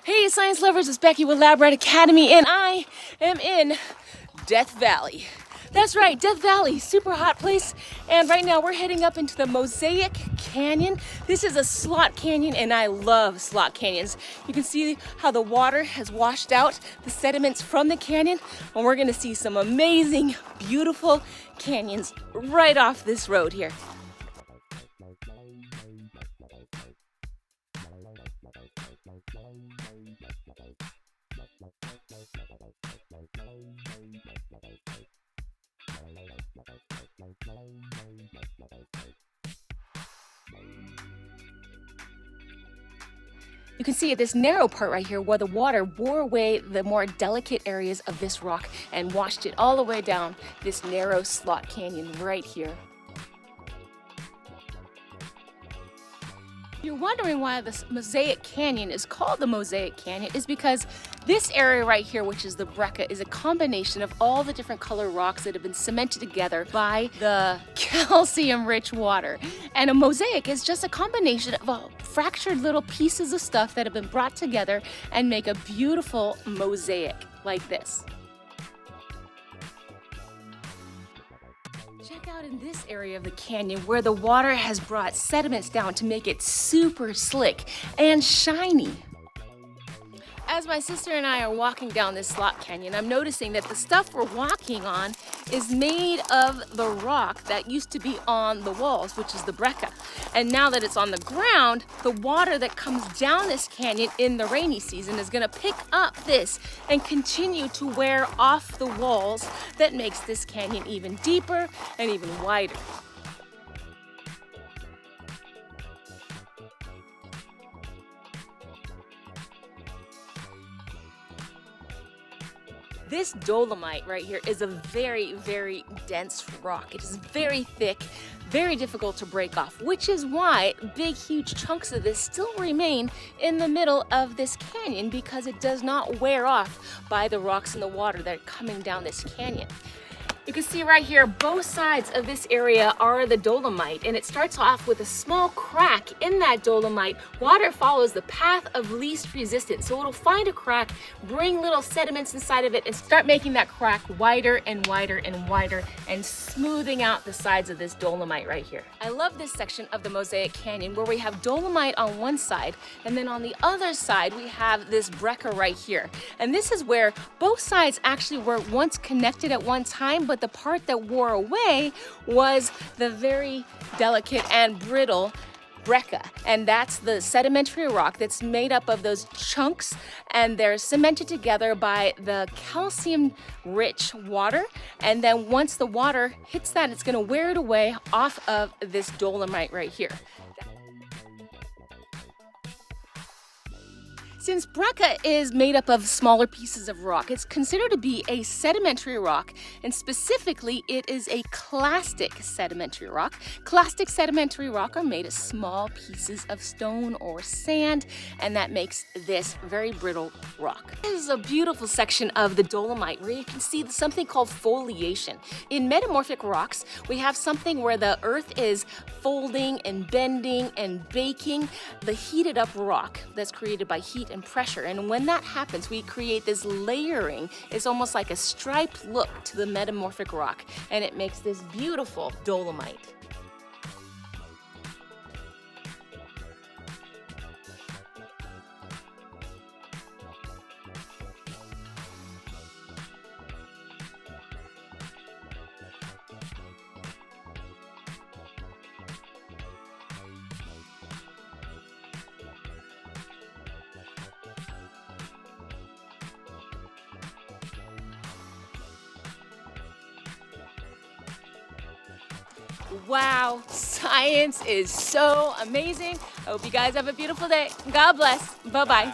Hey science lovers, it's Becky with Lab Rat Academy and I am in Death Valley. That's right, Death Valley, super hot place. And right now we're heading up into the Mosaic Canyon. This is a slot canyon and I love slot canyons. You can see how the water has washed out the sediments from the canyon, and we're gonna see some amazing, beautiful canyons right off this road here. You can see this narrow part right here where the water bore away the more delicate areas of this rock and washed it all the way down this narrow slot canyon right here. You're wondering why this Mosaic Canyon is called the Mosaic Canyon is because this area right here, which is the breccia, is a combination of all the different color rocks that have been cemented together by the calcium-rich water. And a mosaic is just a combination of fractured little pieces of stuff that have been brought together and make a beautiful mosaic like this. Check out in this area of the canyon where the water has brought sediments down to make it super slick and shiny. As my sister and I are walking down this slot canyon, I'm noticing that the stuff we're walking on is made of the rock that used to be on the walls, which is the breccia. And now that it's on the ground, the water that comes down this canyon in the rainy season is gonna pick up this and continue to wear off the walls that makes this canyon even deeper and even wider. This dolomite right here is a very, very dense rock. It is very thick, very difficult to break off, which is why big, huge chunks of this still remain in the middle of this canyon because it does not wear off by the rocks in the water that are coming down this canyon. You can see right here, both sides of this area are the dolomite, and it starts off with a small crack in that dolomite. Water follows the path of least resistance, so it'll find a crack, bring little sediments inside of it, and start making that crack wider and wider and wider, and smoothing out the sides of this dolomite right here. I love this section of the Mosaic Canyon where we have dolomite on one side, and then on the other side we have this breccia right here. And this is where both sides actually were once connected at one time, but the part that wore away was the very delicate and brittle breccia, and that's the sedimentary rock that's made up of those chunks, and they're cemented together by the calcium-rich water, and then once the water hits that, it's going to wear it away off of this dolomite right here. Since breccia is made up of smaller pieces of rock, it's considered to be a sedimentary rock, and specifically it is a clastic sedimentary rock. Clastic sedimentary rock are made of small pieces of stone or sand, and that makes this very brittle rock. This is a beautiful section of the dolomite where you can see something called foliation. In metamorphic rocks, we have something where the earth is folding and bending and baking the heated up rock that's created by heat and pressure, and when that happens we create this layering. It's almost like a striped look to the metamorphic rock, and it makes this beautiful dolomite. Wow, science is so amazing. I hope you guys have a beautiful day. God bless. Bye-bye.